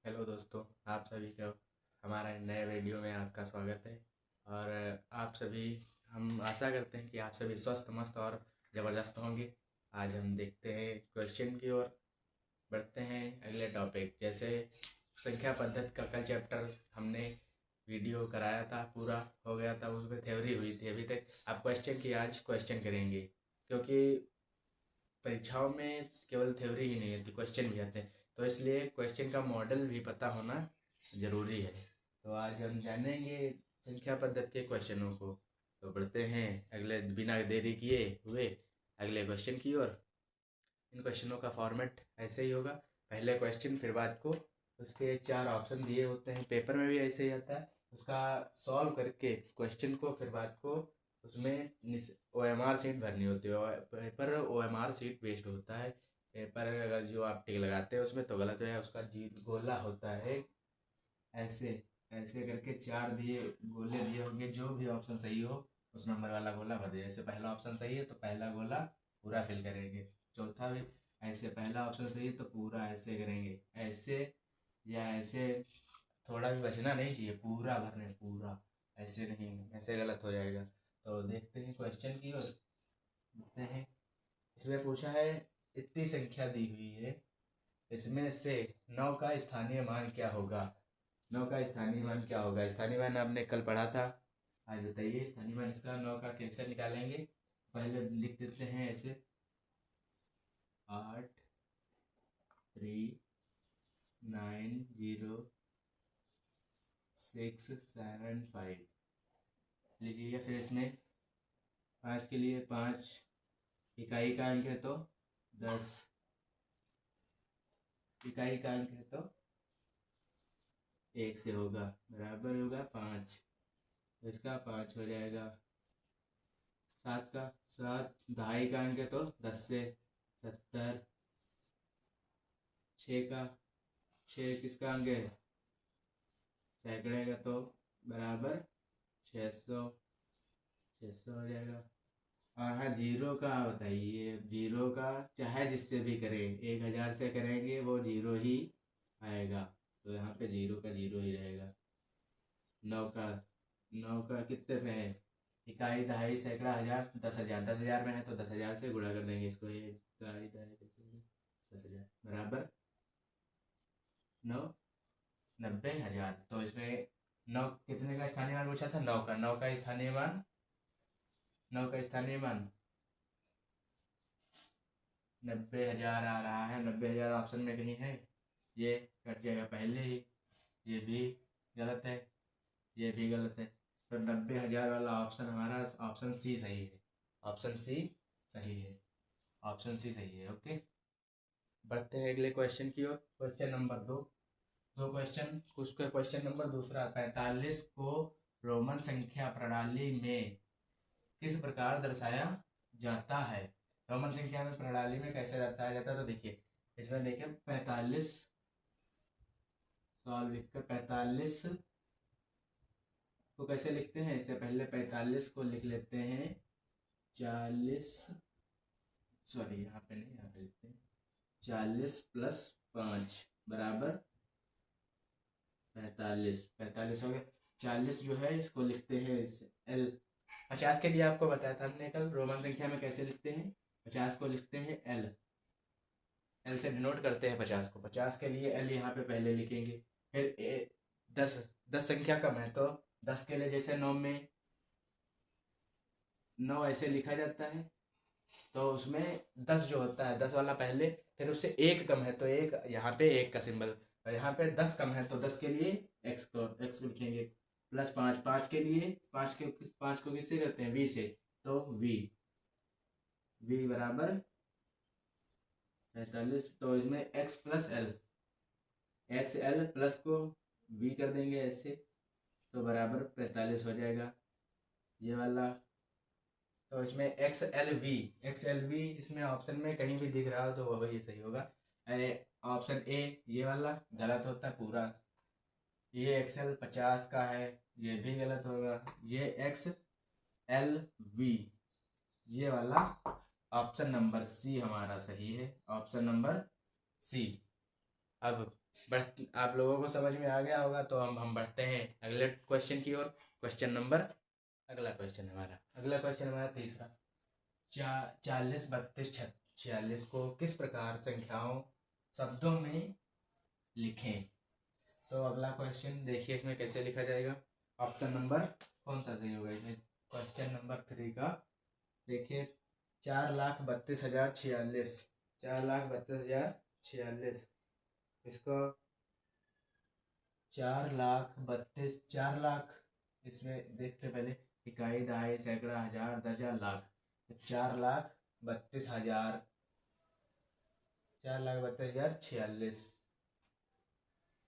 Hello दोस्तों, आप सभी का हमारे नए वीडियो में आपका स्वागत है। और आप सभी, हम आशा करते हैं कि आप सभी स्वस्थ मस्त और ज़बरदस्त होंगे। आज हम देखते हैं क्वेश्चन की ओर, बढ़ते हैं अगले टॉपिक। जैसे संख्या पद्धति का कल चैप्टर हमने वीडियो कराया था, पूरा हो गया था, उसमें थ्योरी हुई थी अभी तक। आप क्वेश्चन की आज क्वेश्चन करेंगे, क्योंकि परीक्षाओं में केवल थ्योरी ही नहीं आती, क्वेश्चन भी आते हैं। तो इसलिए क्वेश्चन का मॉडल भी पता होना ज़रूरी है। तो आज हम जानेंगे संख्या पद्धति के क्वेश्चनों को। तो बढ़ते हैं अगले, बिना देरी किए हुए अगले क्वेश्चन की ओर। इन क्वेश्चनों का फॉर्मेट ऐसे ही होगा, पहले क्वेश्चन फिर बाद को उसके 4 ऑप्शन दिए होते हैं, पेपर में भी ऐसे ही आता है। उसका सॉल्व करके क्वेश्चन को फिर बाद को उसमें OMR सीट भरनी होती है। पेपर OMR सीट बेस्ड होता है। पेपर अगर जो आप टिक लगाते हैं उसमें तो गलत है, उसका जी गोला होता है ऐसे ऐसे करके 4 दिए गोले दिए होंगे, जो भी ऑप्शन सही हो उस नंबर वाला गोला भर दिया। जैसे पहला ऑप्शन सही है तो पहला गोला पूरा फिल करेंगे, चौथा भी ऐसे। पहला ऑप्शन सही है तो पूरा ऐसे करेंगे, ऐसे या ऐसे। थोड़ा भी बचना नहीं चाहिए, पूरा भरने, पूरा ऐसे नहीं, ऐसे गलत हो जाएगा। तो देखते हैं क्वेश्चन की ओर, देखते हैं। इसमें पूछा है, इतनी संख्या दी हुई है, इसमें से 9 का स्थानीय मान क्या होगा। 9 का स्थानीय मान क्या होगा? स्थानीय मान आपने कल पढ़ा था, आज बताइए स्थानीय मान इसका 9 का कैसे निकालेंगे। पहले लिख देते हैं ऐसे, 8390675 लीजिए। फिर इसमें 5 के लिए 5 इकाई का अंक है तो 10 इकाई का अंक है तो 1 से होगा, बराबर होगा 5। इसका 5 हो जाएगा। 7 का 7 दहाई का अंक है तो 10 से 70। 6 का 6 किसका अंक है? सैकड़े का, तो बराबर 600। 600 हो जाएगा। और हाँ, जीरो का बताइए। जीरो का चाहे जिससे भी करें, 1000 से करेंगे वो जीरो ही आएगा, तो यहाँ पे जीरो का जीरो ही रहेगा। 9 का 9 का कितने में है? इकाई दहाई सैकड़ा हजार 10,000। 10,000 में है तो 10,000 से गुणा कर देंगे इसको। ये इकाई दहाई 10,000 बराबर 9 90,000। तो इसमें 9 कितने का स्थानीय मान पूछा था? 9 का। 9 का स्थानीय मान, 9 का स्थानीय मान 90,000 आ रहा है। 90,000 ऑप्शन में कहीं है? ये कट जाएगा पहले ही, ये भी गलत है, ये भी गलत है। तो 90,000 वाला ऑप्शन हमारा ऑप्शन सी सही है। ऑप्शन सी सही है, ऑप्शन सी सही है। ओके, बढ़ते हैं अगले क्वेश्चन की ओर। Question number 2। दो क्वेश्चन, उसका क्वेश्चन नंबर दूसरा, 45 को रोमन संख्या प्रणाली में किस प्रकार दर्शाया जाता है। रोमन संख्या में प्रणाली में कैसे दर्शाया जाता है? तो देखिए, इसमें देखिए 45 सॉल्व लिख कर 45 को कैसे लिखते हैं। इससे पहले 45 को लिख लेते हैं 40, सॉरी यहाँ पे नहीं, यहाँ पे लिखते हैं 40 प्लस 5 बराबर 45। 45 हो गया। 40 जो है इसको लिखते हैं L। 50 के लिए आपको बताया था हमने कल, रोमन संख्या में कैसे लिखते हैं। 50 को लिखते हैं L, L से डिनोट करते हैं 50 को। 50 के लिए L यहाँ पे पहले लिखेंगे। फिर 10 संख्या कम है तो 10 के लिए जैसे 9 में 9 ऐसे लिखा जाता है, तो उसमें 10 जो होता है 10 वाला पहले, फिर उससे एक कम है तो एक, यहाँ पे एक का सिंबल। और यहाँ पे 10 कम है तो 10 के लिए एक्स को लिखेंगे। प्लस 5, 5 के लिए 5 को किससे करते हैं? वी से, तो वी बराबर 45। तो इसमें x plus L, x L plus को वी कर देंगे ऐसे, तो बराबर 45 हो जाएगा ये वाला। तो इसमें एक्स एल वी इसमें ऑप्शन में कहीं भी दिख रहा हो तो वह ये सही होगा। ऑप्शन ए ये वाला गलत होता है पूरा। ये एक्सएल 50 का है, ये भी गलत होगा। ये XLV ये वाला ऑप्शन नंबर सी हमारा सही है, ऑप्शन नंबर सी। अब आप लोगों को समझ में आ गया होगा, तो हम बढ़ते हैं अगले क्वेश्चन की ओर। अगला क्वेश्चन हमारा तीसरा। 40, 32, 46 को किस प्रकार संख्याओं शब्दों में लिखें। तो अगला क्वेश्चन देखिए, इसमें कैसे लिखा जाएगा। ऑप्शन नंबर कौन सा सही होगा इसमें। क्वेश्चन नंबर 3 का देखिए, 4,32,046, 4,32,046, इसको 4,32,000, इसमें देखते पहले इकाई, दहाई, सैकड़ा, हजार, दस हजार, लाख। 4,32,000, 4,32,046,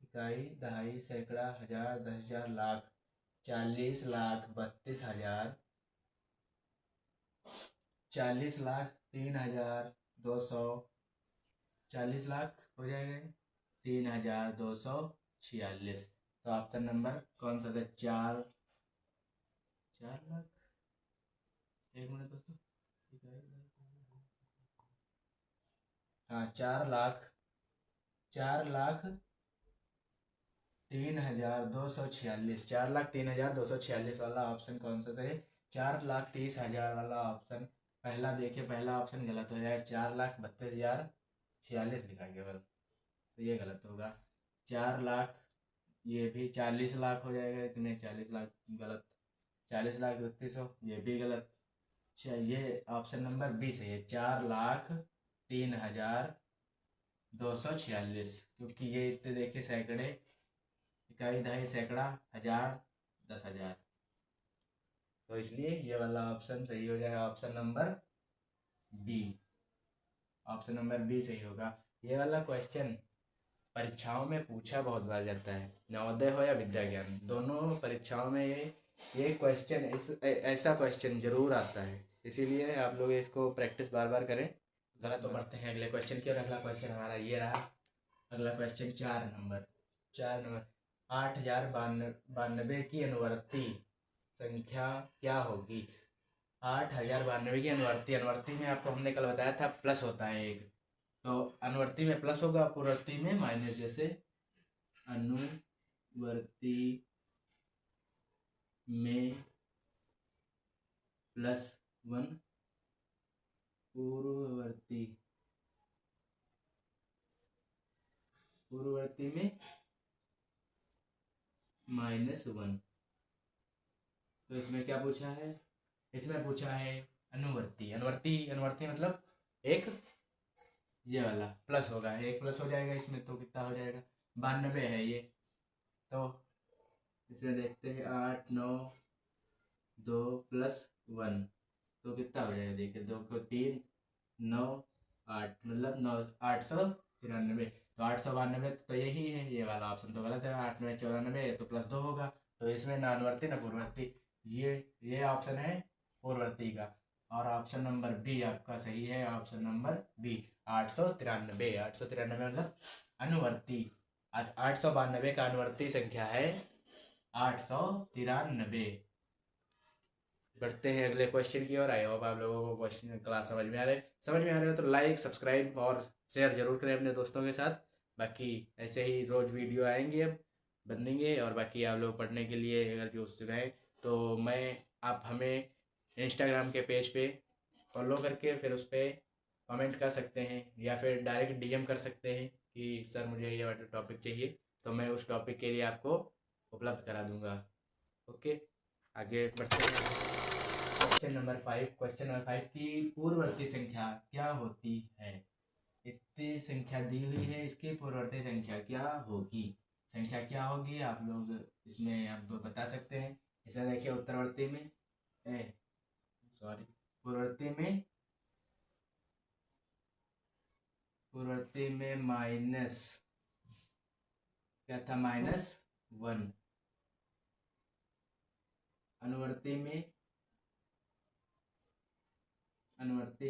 इकाई, दहाई, सैकड़ा, हजार, दस हजार, लाख। 40,32,000, 40,03,200, 40,00,000 हो जाएगा 3,246। तो ऑप्शन नंबर कौन सा था। 4 लाख, एक मिनट दोस्तों, हाँ 4,03,246, 4,03,246 वाला ऑप्शन कौन सा सही। 4,30,000 वाला ऑप्शन पहला देखिए, पहला ऑप्शन गलत हो जाएगा। 4,32,046 लिखा केवल, तो ये गलत होगा। 4 लाख, ये भी 40 लाख हो जाएगा, इतने 40 लाख गलत। 40,32,000 ये भी गलत। ये ऑप्शन नंबर बी सही है, 4,03,246, क्योंकि ये इतने देखिए सैकड़े, इकाई, दहाई, सैकड़ा, हजार, दस हजार, तो इसलिए ये वाला ऑप्शन सही हो जाएगा। ऑप्शन नंबर बी सही होगा। ये वाला क्वेश्चन परीक्षाओं में पूछा बहुत बार जाता है, नवोदय हो या विद्या ज्ञान, दोनों परीक्षाओं में ये क्वेश्चन ऐसा क्वेश्चन जरूर आता है, इसीलिए आप लोग इसको प्रैक्टिस बार बार करें। गलत तो बढ़ते हैं अगले क्वेश्चन की ओर। अगला क्वेश्चन हमारा ये रहा। अगला क्वेश्चन 4 नंबर। 8,092 की अनुवर्ती संख्या क्या होगी। 8,092 की अनुवर्ती में आपको हमने कल बताया था प्लस होता है एक, तो अनुवर्ती में प्लस होगा, पूर्ववर्ती में माइनस। जैसे अनुवर्ती में +1, पूर्ववर्ती में -1। तो इसमें क्या पूछा है, इसमें पूछा है अनुवर्ती मतलब एक, ये वाला प्लस होगा, एक प्लस हो जाएगा इसमें, तो कितना हो जाएगा 92 है ये। तो इसमें देखते हैं 8, 9, 2 + 1, तो कितना हो जाएगा देखिए, 2 को 3, 9, 8, मतलब 9, 893। तो 892 तो यही है, ये वाला ऑप्शन तो गलत है। 8 में 94 तो +2 होगा, तो इसमें ना अनुवर्ती ना पूर्ववर्ती, ये ऑप्शन है पूर्ववर्ती का। और ऑप्शन नंबर बी आपका सही है, ऑप्शन नंबर बी 893। 893 मतलब अनुवर्ती। 892 का अनुवर्ती संख्या है 893। बढ़ते हैं अगले क्वेश्चन की ओर। आई होप आप लोगों को क्वेश्चन क्लास समझ में आ रहे हो तो लाइक, सब्सक्राइब और शेयर जरूर करें अपने दोस्तों के साथ। बाकी ऐसे ही रोज वीडियो आएंगे, अब बनेंगे। और बाकी आप लोग पढ़ने के लिए अगर जो उत्सुक है, तो आप हमें इंस्टाग्राम के पेज पे फॉलो करके फिर उस पर कमेंट कर सकते हैं, या फिर डायरेक्ट डीएम कर सकते हैं कि सर मुझे ये वाला टॉपिक चाहिए, तो मैं उस टॉपिक के लिए आपको उपलब्ध करा दूंगा। ओके, आगे बढ़ते हैं। क्वेश्चन नंबर 5 की पूर्ववर्ती संख्या क्या होती है। इतनी संख्या दी हुई है, इसकी पूर्ववर्ती संख्या क्या होगी। आप लोग इसमें आप बता सकते हैं। इसमें देखिए उत्तरवर्ती में पूर्ववर्ती में माइनस क्या था, -1। अनुवर्ती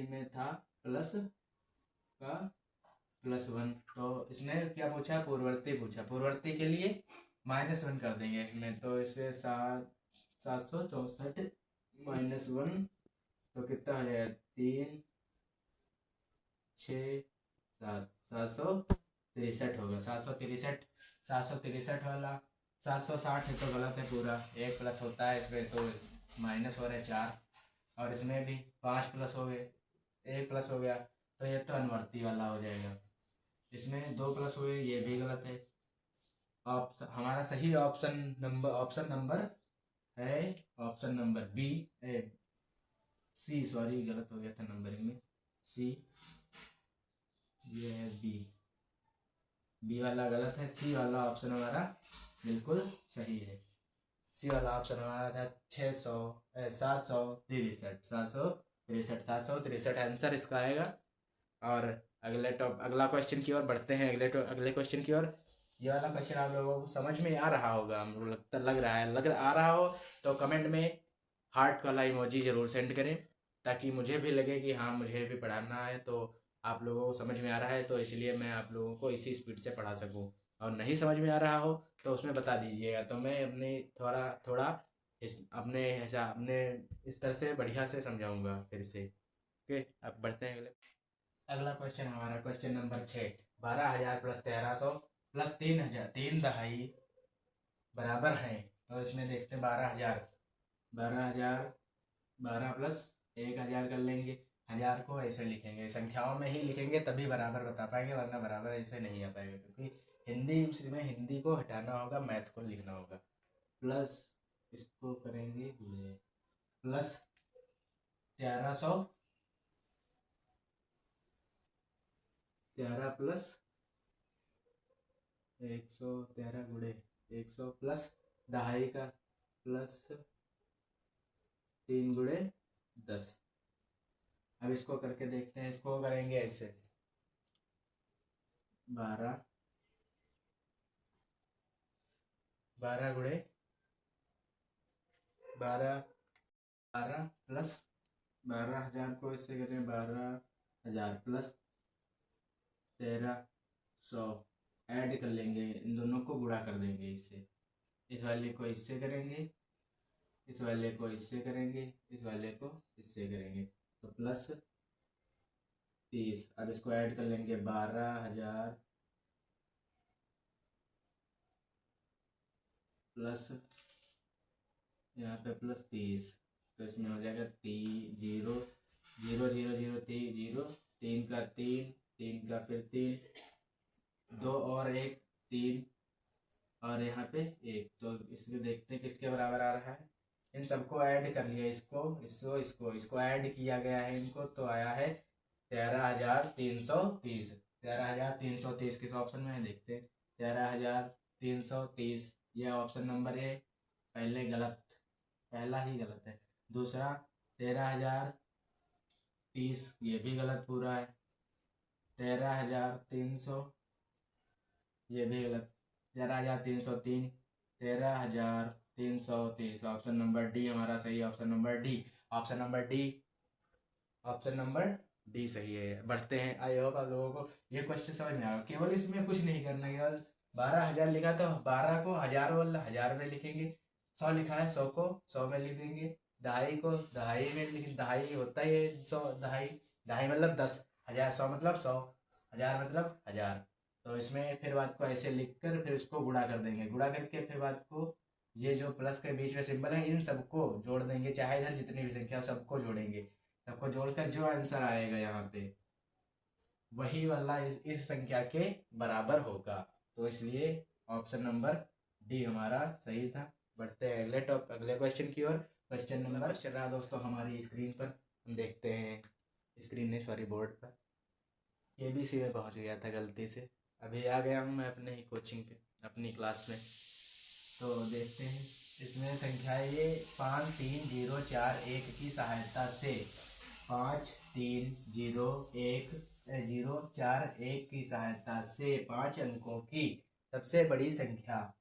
में था प्लस का +1। तो इसमें क्या पूछा, पूर्ववर्ती पूछा। पूर्ववर्ती के लिए -1 कर देंगे इसमें, तो इसे 764 -1, तो कितना हो जाएगा 3, 6, 7, 764। 63 होगा। 763, 763 वाला 760 है तो गलत है पूरा। एक प्लस होता है इसमें तो माइनस हो रहा है 4, और इसमें भी 5 प्लस हो गए, एक प्लस हो गया तो ये तो अनुवर्ती वाला हो जाएगा। इसमें 2 प्लस हुए, ये भी गलत है। हमारा सही ऑप्शन नंबर है ऑप्शन नंबर बी, सी, सॉरी गलत हो गया था नंबरिंग में, सी, ये है बी वाला गलत है, सी वाला ऑप्शन हमारा बिल्कुल सही है। सी वाला ऑप्शन हमारा था 763 आंसर इसका आएगा। और अगला क्वेश्चन की ओर बढ़ते हैं, अगले क्वेश्चन की ओर। ये वाला क्वेश्चन आप लोगों को समझ में आ रहा होगा, हमको लग रहा हो तो कमेंट में हार्ट वाला इमोजी जरूर सेंड करें, ताकि मुझे भी लगे कि हाँ मुझे भी पढ़ाना है, तो आप लोगों को समझ में आ रहा है, तो इसलिए मैं आप लोगों को इसी स्पीड से पढ़ा सकूं। और नहीं समझ में आ रहा हो तो उसमें बता दीजिएगा, तो मैं अपने थोड़ा अपने इस तरह से बढ़िया से समझाऊंगा फिर से। ओके, अब बढ़ते हैं अगला क्वेश्चन। हमारा क्वेश्चन नंबर 6, 12,000 प्लस 1,300 प्लस 3,000 3 दहाई बराबर है। तो इसमें देखते हैं 12,000 12 प्लस 1,000 कर लेंगे। 1000 को ऐसे लिखेंगे, संख्याओं में ही लिखेंगे तभी बराबर बता पाएंगे, वरना बराबर ऐसे नहीं आ पाएगा, क्योंकि हिंदी को हटाना होगा, मैथ को लिखना होगा। प्लस इसको करेंगे प्लस 1300, 13 प्लस 113 गुणे 100 प्लस दहाई का प्लस 3 गुणे 10। अब इसको करके देखते हैं, इसको करेंगे ऐसे 12 गुणे 12 प्लस 12,000 को इससे करें 12,000 प्लस 1,300 ऐड कर लेंगे, इन दोनों को गुणा कर देंगे इससे। इस वाले को इससे करेंगे, इस वाले को इससे करेंगे, इस वाले को इससे करेंगे, तो प्लस 30। अब इसको ऐड कर लेंगे 12,000 प्लस यहाँ पे प्लस 30, तो इसमें हो जाएगा 0 0 0 0 0 3 का 3 3 का फिर 3 2 और 1 3 और यहाँ पे 1। तो इसमें देखते हैं किसके बराबर आ रहा है। इन सबको ऐड कर लिया, इसको ऐड किया गया है इनको, तो आया है 13,330। 13,330 किस ऑप्शन में है देखते हैं। 13,330 ये ऑप्शन नंबर ए पहला ही गलत है। दूसरा 13,030 ये भी गलत पूरा है। 13,300 ये भी गलत। 13,303 13,330 ऑप्शन नंबर डी हमारा सही, ऑप्शन नंबर डी सही है। बढ़ते हैं, आई होप आप लोगों को ये क्वेश्चन समझ में आएगा। केवल इसमें कुछ नहीं करना, केवल 12,000 लिखा तो 12 को 1000 वाला 1000 में लिखेंगे, 100 लिखा है 100 को 100 में लिख देंगे, दहाई को दहाई में लिख, दहाई होता ही है 100, दहाई मतलब 10, 1000 100 मतलब 100, 1000 मतलब 1000। तो इसमें फिर बात को ऐसे लिख कर फिर उसको गुणा कर देंगे, गुणा करके फिर बात को ये जो प्लस के बीच में सिंबल है इन सबको जोड़ देंगे, चाहे इधर जितनी भी संख्या सबको जोड़ेंगे। सबको जोड़कर जो आंसर आएगा यहाँ पे वही वाला इस संख्या के बराबर होगा, तो इसलिए ऑप्शन नंबर डी हमारा सही था। बढ़ते हैं अगले क्वेश्चन की ओर। क्वेश्चन नंबर चल रहा दोस्तों हमारी स्क्रीन पर, हम देखते हैं स्क्रीन नहीं सॉरी बोर्ड पर। ABC में पहुंच गया था गलती से, अभी आ गया हूं मैं अपने ही कोचिंग पे अपनी क्लास में। तो देखते हैं इसमें संख्या ये 5 3 0 4 1 की सहायता से 5 3 0 1 0 4 1 की सहायता से 5 अंकों की सबसे बड़ी संख्या,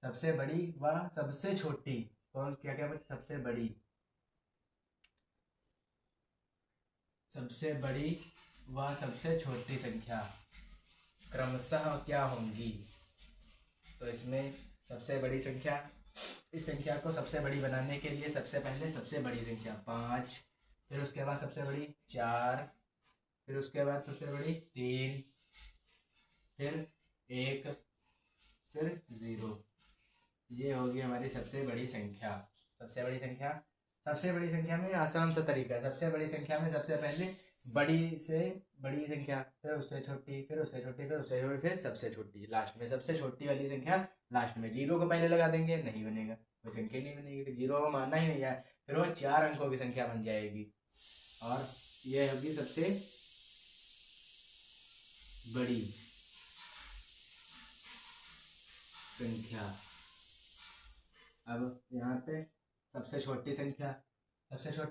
सबसे बड़ी व सबसे छोटी, कौन क्या क्या बच्चे, सबसे बड़ी व सबसे छोटी संख्या क्रमशः क्या होंगी। तो इसमें सबसे बड़ी संख्या, इस संख्या को सबसे बड़ी बनाने के लिए सबसे पहले सबसे बड़ी संख्या 5, फिर उसके बाद सबसे बड़ी 4, फिर उसके बाद सबसे बड़ी 3, फिर 1, फिर 0। ये होगी हमारी सबसे बड़ी संख्या। सबसे बड़ी संख्या में आसान सा तरीका है। सबसे बड़ी संख्या में सबसे पहले बड़ी से बड़ी संख्या, फिर उससे छोटी, फिर उससे छोटी, फिर उससे छोटी, फिर सबसे छोटी, लास्ट में सबसे छोटी वाली संख्या लास्ट में। 0 को पहले लगा देंगे, नहीं बनेगा, कोई संख्या नहीं बनेगी, 0 को मानना ही नहीं है। फिर वो 4 अंकों की संख्या बन जाएगी और ये होगी सबसे बड़ी संख्या। अब यहाँ पे सबसे छोटी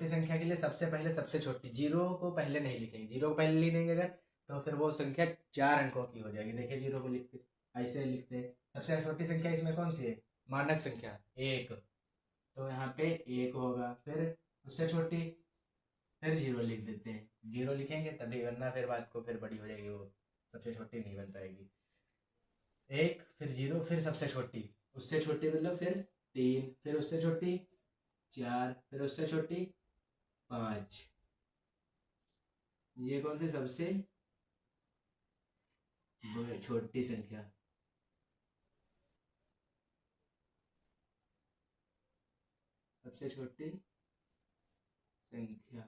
संख्या के लिए सबसे पहले सबसे छोटी, 0 को पहले नहीं लिखेंगे। 0 को पहले लिख देंगे अगर, तो फिर वो संख्या 4 अंकों की हो जाएगी। देखिए 0 को लिखते ऐसे लिखते। सबसे छोटी संख्या इसमें कौन सी है? मानक संख्या 1, तो यहाँ पे 1 होगा। फिर उससे छोटी, फिर 0 लिख देते हैं। 0 लिखेंगे तभी, वरना फिर बात को फिर बड़ी हो जाएगी, वो सबसे छोटी नहीं बन पाएगी। 1, फिर 0, फिर सबसे छोटी, उससे छोटी मतलब फिर 3, फिर उससे छोटी 4, फिर उससे छोटी 5। ये कौन सी सबसे छोटी संख्या? सबसे छोटी संख्या।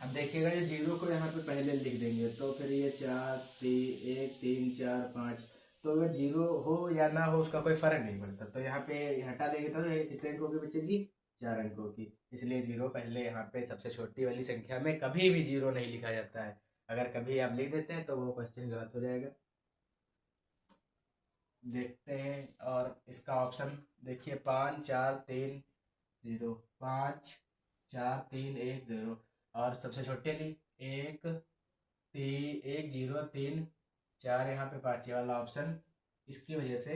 अब देखिएगा ये 0 को यहाँ पे पहले लिख देंगे, तो फिर ये 4, 3, 1, 3, 4, 5, तो अगर 0 हो या ना हो उसका कोई फर्क नहीं पड़ता। तो यहाँ पे हटा देंगे तो ये कितने अंकों की बचेगी? 4 अंकों की। इसलिए 0 पहले यहाँ पे सबसे छोटी वाली संख्या में कभी भी 0 नहीं लिखा जाता है। अगर कभी आप लिख देते हैं तो वो क्वेश्चन गलत हो जाएगा। देखते हैं, और इसका ऑप्शन देखिए 5, 4, 3, 0, 5, 4, 3, 1, 0। और सबसे छोटे ली 1, 3, 1, 0, 3, 4, यहाँ पे 5 वाला ऑप्शन इसकी वजह से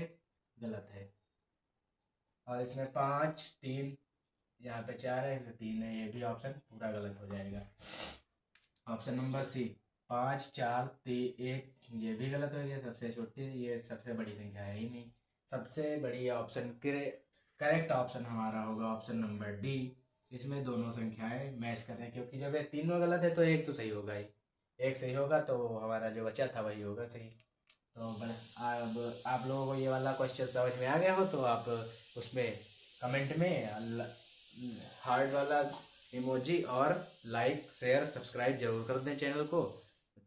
गलत है। और इसमें 5, 3, यहाँ पे 4 है, इसमें 3 है, ये भी ऑप्शन पूरा गलत हो जाएगा। ऑप्शन नंबर सी 5, 4, 3, 1, ये भी गलत हो गया। सबसे छोटी, ये सबसे बड़ी संख्या है ही नहीं। सबसे बड़ी ऑप्शन करेक्ट ऑप्शन हमारा होगा ऑप्शन नंबर डी। इसमें दोनों संख्याएं मैच कर रहे हैं, क्योंकि जब ये तीनों गलत है तो एक तो सही होगा ही। एक सही होगा तो हमारा जो बचा था वही होगा सही। तो बस अब आप लोगों को ये वाला क्वेश्चन समझ में आ गया हो तो आप उसमें कमेंट में हार्ट वाला इमोजी और लाइक शेयर सब्सक्राइब जरूर कर दें चैनल को,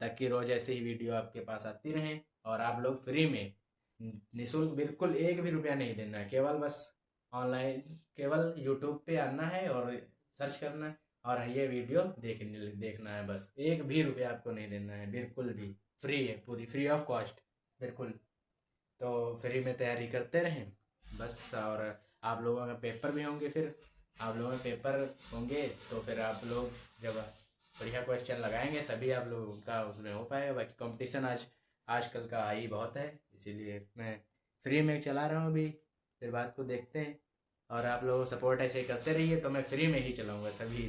ताकि रोज ऐसे ही वीडियो आपके पास आती रहें। और आप लोग फ्री में निःशुल्क, बिल्कुल 1 भी रुपया नहीं देना है, केवल बस ऑनलाइन, केवल यूट्यूब पे आना है और सर्च करना है और ये वीडियो देखना है। बस 1 भी रुपया आपको नहीं देना है, बिल्कुल भी फ्री है, पूरी फ्री ऑफ कॉस्ट, बिल्कुल। तो फ्री में तैयारी करते रहें बस। और आप लोगों का पेपर भी होंगे, फिर आप लोगों के पेपर होंगे तो फिर आप लोग जब बढ़िया क्वेश्चन लगाएंगे तभी आप लोगों का उसमें हो पाएगा। बाकी कंपटीशन आजकल का हाई बहुत है, इसीलिए मैं फ्री में चला रहा हूँ अभी। फिर बात को देखते हैं, और आप लोग सपोर्ट ऐसे ही करते रहिए तो मैं फ्री में ही चलाऊँगा सभी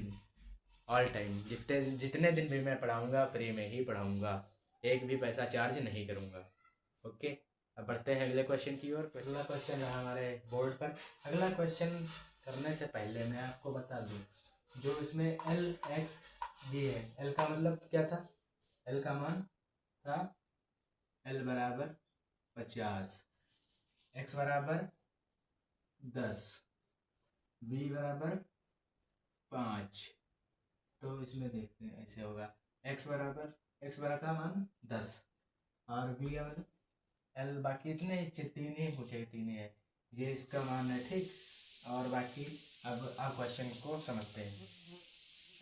ऑल टाइम। जितने दिन भी मैं पढ़ाऊँगा फ्री में ही पढ़ाऊँगा, एक भी पैसा चार्ज नहीं करूँगा। ओके, अब बढ़ते हैं अगले क्वेश्चन की ओर। अगला क्वेश्चन है हमारे बोर्ड पर। अगला क्वेश्चन करने से पहले मैं आपको बता दूं, जो इसमें एल एक्स डी है, एल का मतलब क्या था? एल का मान था एल बराबर 50, एक्स बराबर 10, बी बराबर 5। तो इसमें देखते हैं, ऐसे होगा एक्स बराबर का मान 10 और बी का मतलब एल, बाकी इतने ही 3 ही पूछे, 3 है, ये इसका मान है, ठीक। और बाकी अब आप क्वेश्चन को समझते हैं।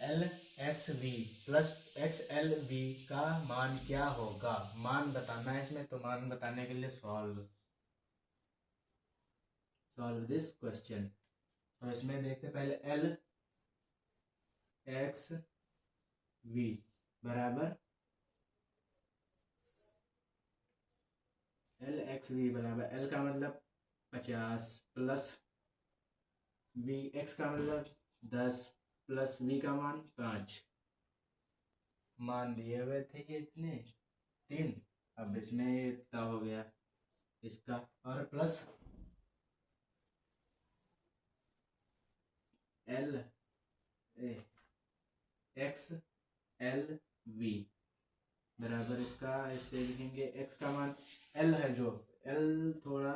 L X V plus X L V का मान क्या होगा? मान बताना है इसमें, तो मान बताने के लिए सॉल्व दिस क्वेश्चन। तो इसमें देखते पहले एल एक्स वी बराबर एल एक्स वी बराबर एल का मतलब 50 प्लस वी एक्स का मतलब 10 प्लस वी का मान 5। मान दिए हुए थे ये इतने 3। अब इसमें इतना हो गया इसका, और plus L x L we बराबर इसका ऐसे लिखेंगे x का मान l है, जो l थोड़ा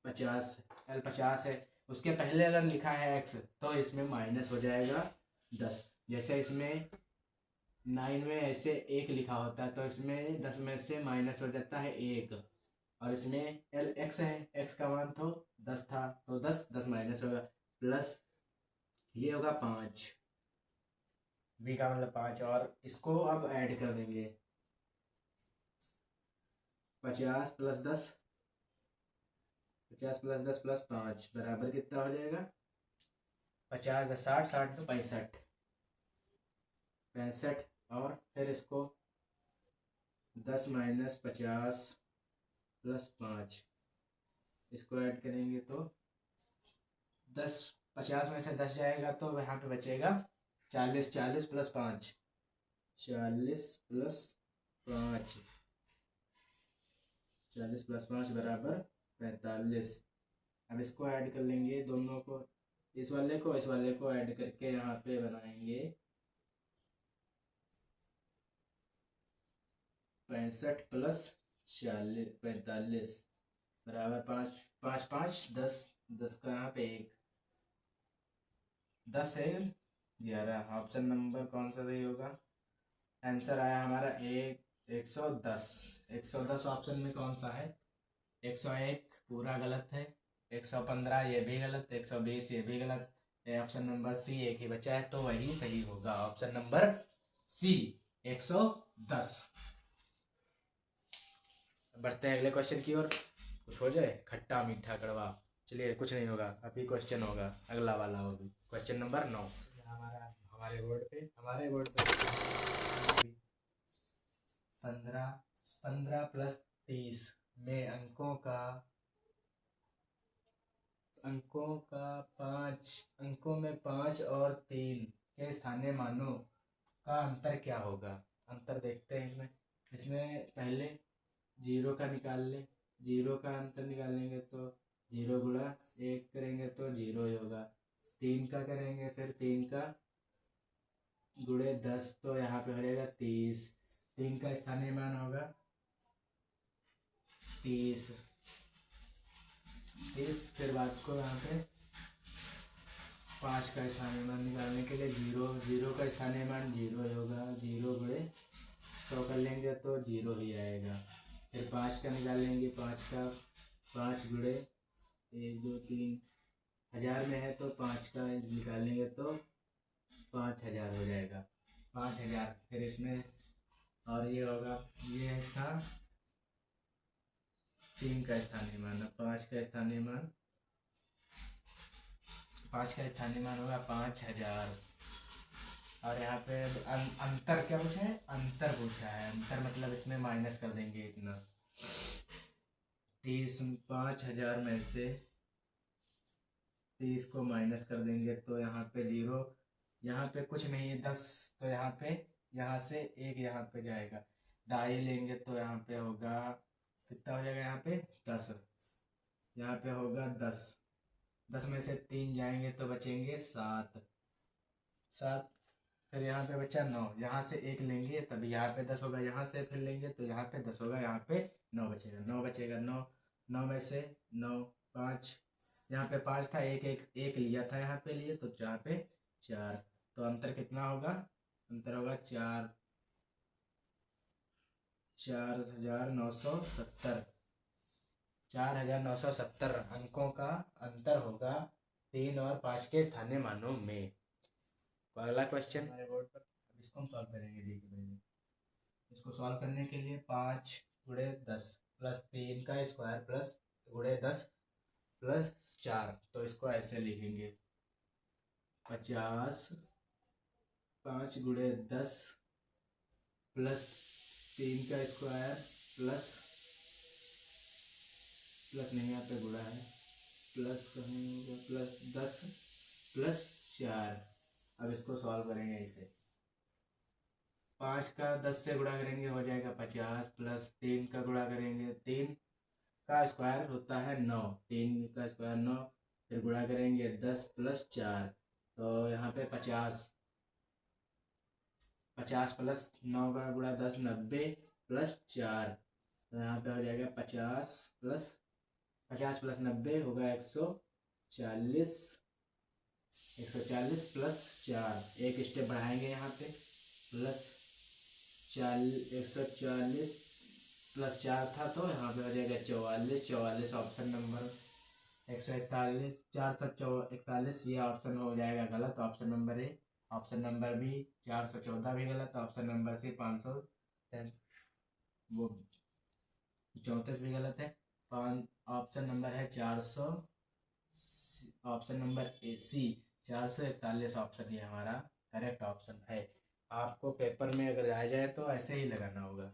50 l 50 है, उसके पहले अगर लिखा है x तो इसमें माइनस हो जाएगा 10। जैसे इसमें 9 में ऐसे 1 लिखा होता है तो इसमें 10 में से माइनस हो जाता है 1, और इसमें एल एक्स है, x का मान तो 10 था तो 10 माइनस होगा, प्लस ये होगा 5, v का मतलब 5, और इसको अब ऐड कर देंगे 50 प्लस 10, 50 प्लस 10 प्लस 5 बराबर कितना हो जाएगा 50 10 60, 60 से 65, 65, और फिर इसको 10 माइनस 50 प्लस 5 इसको ऐड करेंगे तो 10, 50 में से 10 जाएगा तो यहाँ पे बचेगा 40, 40 प्लस 5, 40 प्लस 5, 40 प्लस 5 बराबर 45। अब इसको ऐड कर लेंगे दोनों को, इस वाले को ऐड करके यहाँ पे बनाएंगे 65 प्लस 40 45 बराबर 5, 5 5 10, 10 का यहाँ पे 1, 10 है 11। ऑप्शन नंबर कौन सा सही होगा? आंसर आया हमारा 110। 110 ऑप्शन में कौन सा है? 101 पूरा गलत है, 115 ये भी गलत, 120 ये भी गलत, ऑप्शन नंबर सी एक ही बचा है तो वही सही होगा, ऑप्शन नंबर सी 110। बढ़ते हैं अगले क्वेश्चन की ओर, कुछ हो जाए खट्टा मीठा कड़वा। चलिए कुछ नहीं होगा, अभी क्वेश्चन होगा अगला वाला होगी क्वेश्चन नंबर 9 हमारे बोर्ड पे 15 प्लस 30 में अंकों का 5 और 3 के स्थानीय मानों का अंतर क्या होगा? अंतर देखते हैं इसमें पहले 0 का निकाल ले, 0 का अंतर निकालेंगे तो 0 गुणा 1 करेंगे तो 0 ही होगा, 3 का करेंगे फिर 3 का गुणे 10 तो यहाँ पे हो जाएगा 30, 3 का स्थानीय मान होगा 30, फिर बात को यहाँ पे 5 का स्थानीय मान निकालने के लिए 0 का स्थानीय मान 0 ही होगा, 0 गुणे 100 कर लेंगे तो 0 ही आएगा, फिर 5 का निकालेंगे, 5 गुणे 1 2 3 1000 में है तो 5 का निकालेंगे तो 5000 हो जाएगा, 5000। फिर इसमें और ये होगा, ये था 3 का स्थानीय मान, 5 का स्थानीय मान होगा 5000, और यहाँ पे अंतर क्या पूछा है? अंतर पूछा है, अंतर मतलब इसमें माइनस कर देंगे इतना, 5000 में से 30 को माइनस कर देंगे तो यहाँ पे 0, यहाँ पे कुछ नहीं है 10 तो यहाँ से 1 यहाँ पे जाएगा, दाई लेंगे तो यहाँ पे होगा कितना हो जाएगा, यहाँ पे 10, यहाँ पे होगा 10 में से 3 जाएंगे तो बचेंगे 7, फिर यहाँ पे बचा 9, यहाँ से 1 लेंगे तभी यहाँ पे 10 होगा, यहाँ से फिर लेंगे तो यहाँ पे 10 होगा, यहाँ पे 9 बचेगा, 9 में से 9 5, यहाँ पे 5 था, एक लिया था, यहाँ पे लिए तो यहाँ पे 4, तो अंतर कितना होगा? अंतर होगा 4970 अंकों का अंतर होगा 3 और 5 के स्थानीय मानों में। तो अगला क्वेश्चन हमारे बोर्ड पर, अब इसको हम सॉल्व करेंगे। देखिए इसको सॉल्व करने के लिए 5 गुणे 10 प्लस 3 का स्क्वायर प्लस गुणे 10 प्लस 4, तो इसको ऐसे लिखेंगे 50 5 गुणे 10 प्लस 3 का स्क्वायर प्लस नहीं, यहाँ पे गुणा है, प्लस 10 प्लस 4। अब इसको सॉल्व करेंगे ऐसे, 5 का 10 से गुणा करेंगे हो जाएगा 50, प्लस 3 का गुणा करेंगे, 3 का स्क्वायर होता है 9, 3 का स्क्वायर 9, फिर गुणा करेंगे 10 प्लस 4 तो यहाँ पे 50, 50 प्लस 9 का गुणा 10 90 प्लस 4, तो यहाँ पे हो जाएगा 50 प्लस 90 होगा 140 प्लस 4, एक स्टेप बढ़ाएंगे यहाँ पे प्लस 140 प्लस 4 था तो यहाँ पे हो जाएगा 44 ऑप्शन नंबर 141 441, ये ऑप्शन हो जाएगा गलत, option number A. Option number B 414 भी गलत, ऑप्शन नंबर सी 500 वो 34 भी गलत है। ऑप्शन नंबर है 400, option number A C 441 option ये हमारा करेक्ट ऑप्शन है। आपको पेपर में अगर आ जाए तो ऐसे ही लगाना होगा,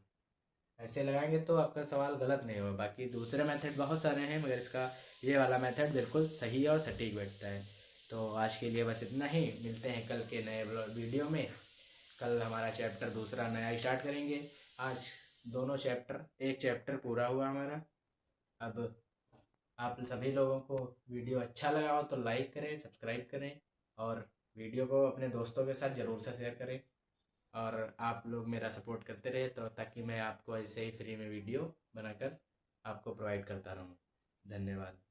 ऐसे लगाएंगे तो आपका सवाल गलत नहीं होगा। बाकी दूसरे मेथड बहुत सारे हैं मगर इसका ये वाला मेथड बिल्कुल सही और सटीक बैठता है। तो आज के लिए बस इतना ही, मिलते हैं कल के नए वीडियो में। कल हमारा चैप्टर दूसरा नया स्टार्ट करेंगे। आज दोनों चैप्टर, एक चैप्टर पूरा हुआ हमारा। अब आप सभी लोगों को वीडियो अच्छा लगा हो तो लाइक करें, सब्सक्राइब करें और वीडियो को अपने दोस्तों के साथ ज़रूर से शेयर करें। और आप लोग मेरा सपोर्ट करते रहे तो ताकि मैं आपको ऐसे ही फ्री में वीडियो बनाकर आपको प्रोवाइड करता रहूँ। धन्यवाद।